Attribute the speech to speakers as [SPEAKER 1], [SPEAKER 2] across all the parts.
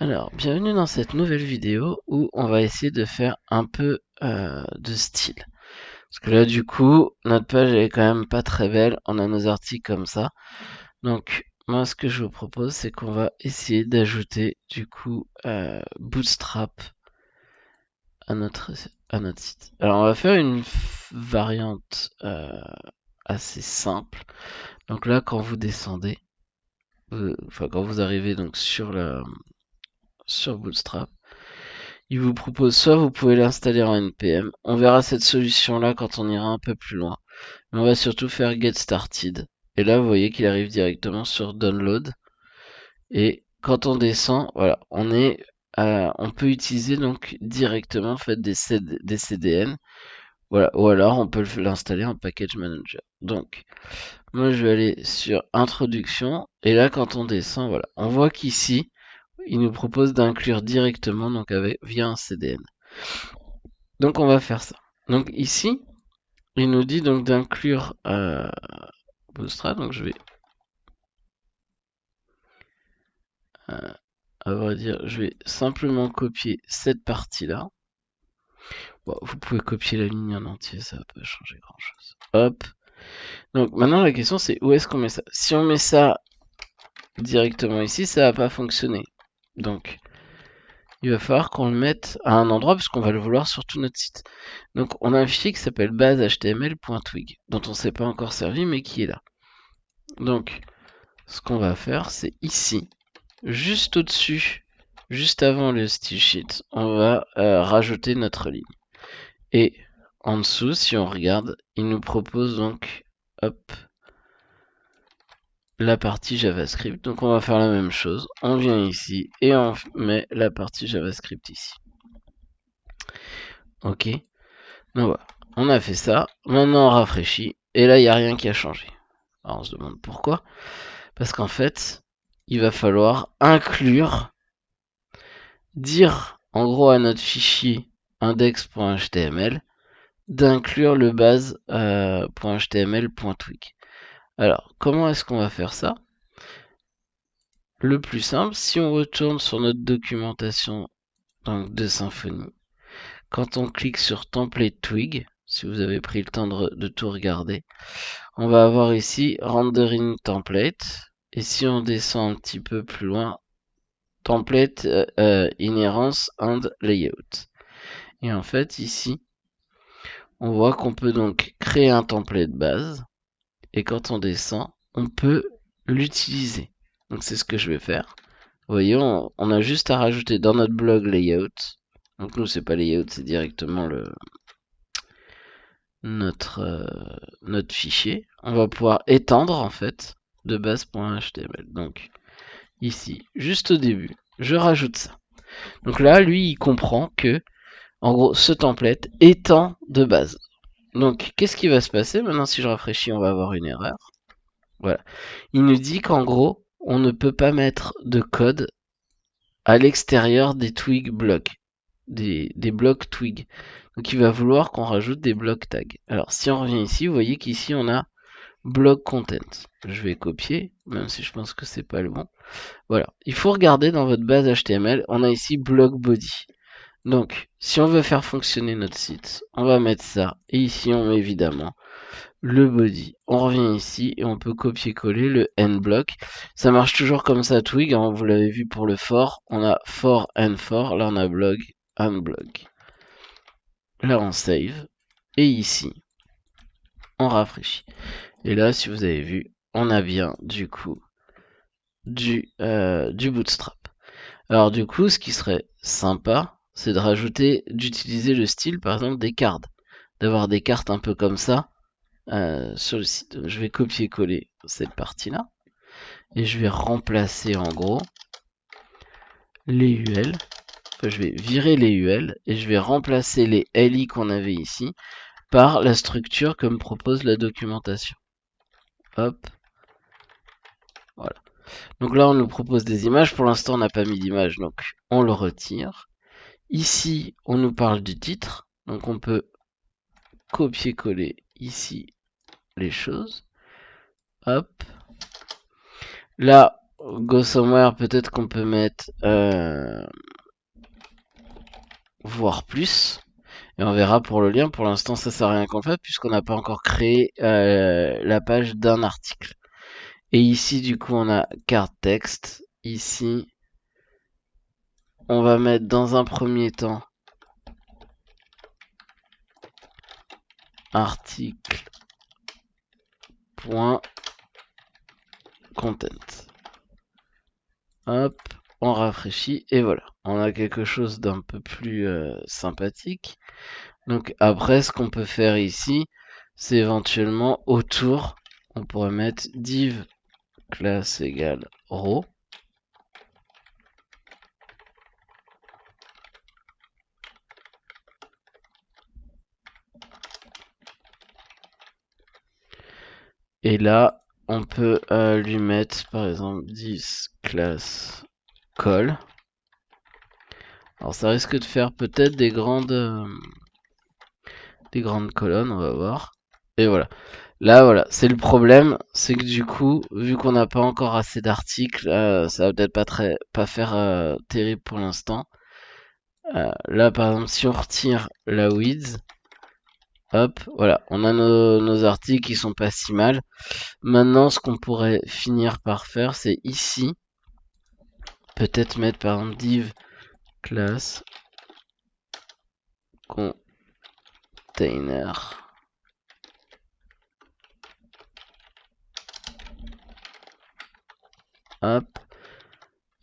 [SPEAKER 1] Alors, bienvenue dans cette nouvelle vidéo où on va essayer de faire un peu de style. Parce que là, du coup, notre page elle est quand même pas très belle. On a nos articles comme ça. Donc, moi, ce que je vous propose, c'est qu'on va essayer d'ajouter, du coup, Bootstrap à notre site. Alors, on va faire une variante assez simple. Donc là, quand vous descendez, quand vous arrivez donc sur Bootstrap, il vous propose soit vous pouvez l'installer en NPM. On verra cette solution là quand on ira un peu plus loin. Mais on va surtout faire Get Started. Et là, vous voyez qu'il arrive directement sur Download. Et quand on descend, voilà, on peut utiliser donc directement en fait des CDN. Voilà, ou alors on peut l'installer en Package Manager. Donc, moi je vais aller sur Introduction. Et là, quand on descend, voilà, on voit qu'ici, il nous propose d'inclure directement donc via un CDN. Donc on va faire ça. Donc ici, il nous dit donc d'inclure Bootstrap. Donc je vais, à vrai dire, je vais simplement copier cette partie-là. Bon, vous pouvez copier la ligne en entier, ça va pas changer grand-chose. Hop. Donc maintenant la question c'est où est-ce qu'on met ça? Si on met ça directement ici, ça va pas fonctionner. Donc il va falloir qu'on le mette à un endroit puisqu'on va le vouloir sur tout notre site. Donc on a un fichier qui s'appelle base.html.twig dont on ne s'est pas encore servi mais qui est là. Donc ce qu'on va faire c'est ici, juste au-dessus, juste avant le style sheet, on va rajouter notre ligne. Et en dessous, si on regarde, il nous propose donc hop, la partie JavaScript. Donc on va faire la même chose. On vient ici et on met la partie JavaScript ici. Ok. Donc voilà. On a fait ça. Maintenant on rafraîchit. Et là, il n'y a rien qui a changé. Alors on se demande pourquoi. Parce qu'en fait, il va falloir dire en gros à notre fichier index.html d'inclure le base.html.twig. Alors, comment est-ce qu'on va faire ça? Le plus simple, si on retourne sur notre documentation donc de Symfony, quand on clique sur Template Twig, si vous avez pris le temps de tout regarder, on va avoir ici Rendering Template. Et si on descend un petit peu plus loin, Template Inheritance and Layout. Et en fait, ici, on voit qu'on peut donc créer un template base. Et quand on descend, on peut l'utiliser. Donc c'est ce que je vais faire. Vous voyez, on a juste à rajouter dans notre blog layout. Donc nous c'est pas layout, c'est directement notre fichier. On va pouvoir étendre en fait de base.html. Donc ici, juste au début, je rajoute ça. Donc là, lui, il comprend que en gros, ce template étend de base. Donc qu'est-ce qui va se passer maintenant? Si je rafraîchis, on va avoir une erreur. Voilà. Il nous dit qu'en gros, on ne peut pas mettre de code à l'extérieur des twig blocs, des blocs twig. Donc il va vouloir qu'on rajoute des blocs tags. Alors si on revient ici, vous voyez qu'ici on a block content. Je vais copier, même si je pense que c'est pas le bon. Voilà. Il faut regarder dans votre base HTML, on a ici block body. Donc si on veut faire fonctionner notre site, on va mettre ça. Et ici on met évidemment le body. On revient ici et on peut copier-coller le n-block. Ça marche toujours comme ça, Twig. Hein, vous l'avez vu pour le for. On a for and for. Là, on a blog and blog. Là, on save. Et ici, on rafraîchit. Et là, si vous avez vu, on a bien, du coup, du bootstrap. Alors, du coup, ce qui serait sympa, c'est de rajouter, d'utiliser le style, par exemple, des cartes. D'avoir des cartes un peu comme ça sur le site. Donc, je vais copier-coller cette partie-là. Et je vais remplacer en gros les UL. Enfin, je vais virer les UL et je vais remplacer les LI qu'on avait ici par la structure que me propose la documentation. Hop. Voilà. Donc là, on nous propose des images. Pour l'instant, on n'a pas mis d'image, donc on le retire. Ici, on nous parle du titre. Donc on peut copier-coller ici les choses. Hop. Là, go somewhere, peut-être qu'on peut mettre voir plus. Et on verra pour le lien. Pour l'instant, ça sert à rien qu'on fait puisqu'on n'a pas encore créé la page d'un article. Et ici, du coup, on a carte texte. Ici, on va mettre dans un premier temps article.content. Hop, on rafraîchit et voilà. On a quelque chose d'un peu plus sympathique. Donc après, ce qu'on peut faire ici, c'est éventuellement autour, on pourrait mettre div class égale row. Et là, on peut lui mettre par exemple 10 class call. Alors ça risque de faire peut-être des grandes colonnes, on va voir. Et voilà. Là, voilà, c'est le problème, c'est que du coup, vu qu'on n'a pas encore assez d'articles, ça va peut-être pas faire terrible pour l'instant. Là, par exemple, si on retire la width, hop, voilà, on a nos articles qui sont pas si mal. Maintenant, ce qu'on pourrait finir par faire, c'est ici, peut-être mettre par exemple div class container. Hop.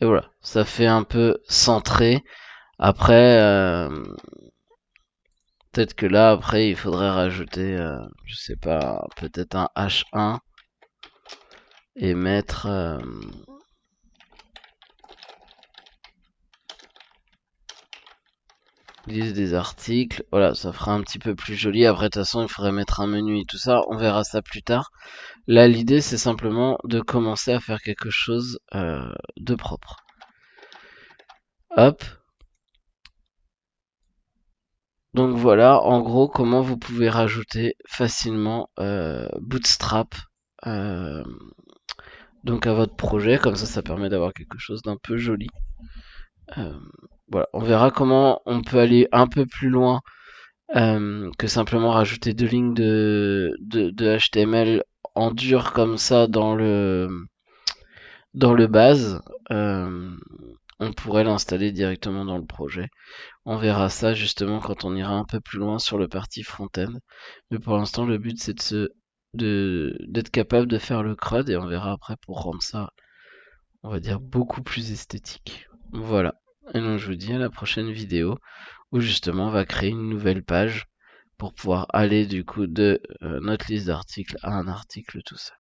[SPEAKER 1] Et voilà, ça fait un peu centré. Après, peut-être que là, après, il faudrait rajouter, je sais pas, peut-être un H1 et mettre liste des articles. Voilà, ça fera un petit peu plus joli. Après, de toute façon, il faudrait mettre un menu et tout ça. On verra ça plus tard. Là, l'idée, c'est simplement de commencer à faire quelque chose de propre. Hop. Donc voilà, en gros, comment vous pouvez rajouter facilement Bootstrap donc à votre projet. Comme ça permet d'avoir quelque chose d'un peu joli. Voilà, on verra comment on peut aller un peu plus loin que simplement rajouter 2 lignes de HTML en dur comme ça dans le base. On pourrait l'installer directement dans le projet. On verra ça justement quand on ira un peu plus loin sur le parti front-end. Mais pour l'instant, le but c'est d'être capable de faire le CRUD et on verra après pour rendre ça, on va dire, beaucoup plus esthétique. Voilà. Et donc je vous dis à la prochaine vidéo où justement on va créer une nouvelle page pour pouvoir aller du coup de notre liste d'articles à un article tout seul.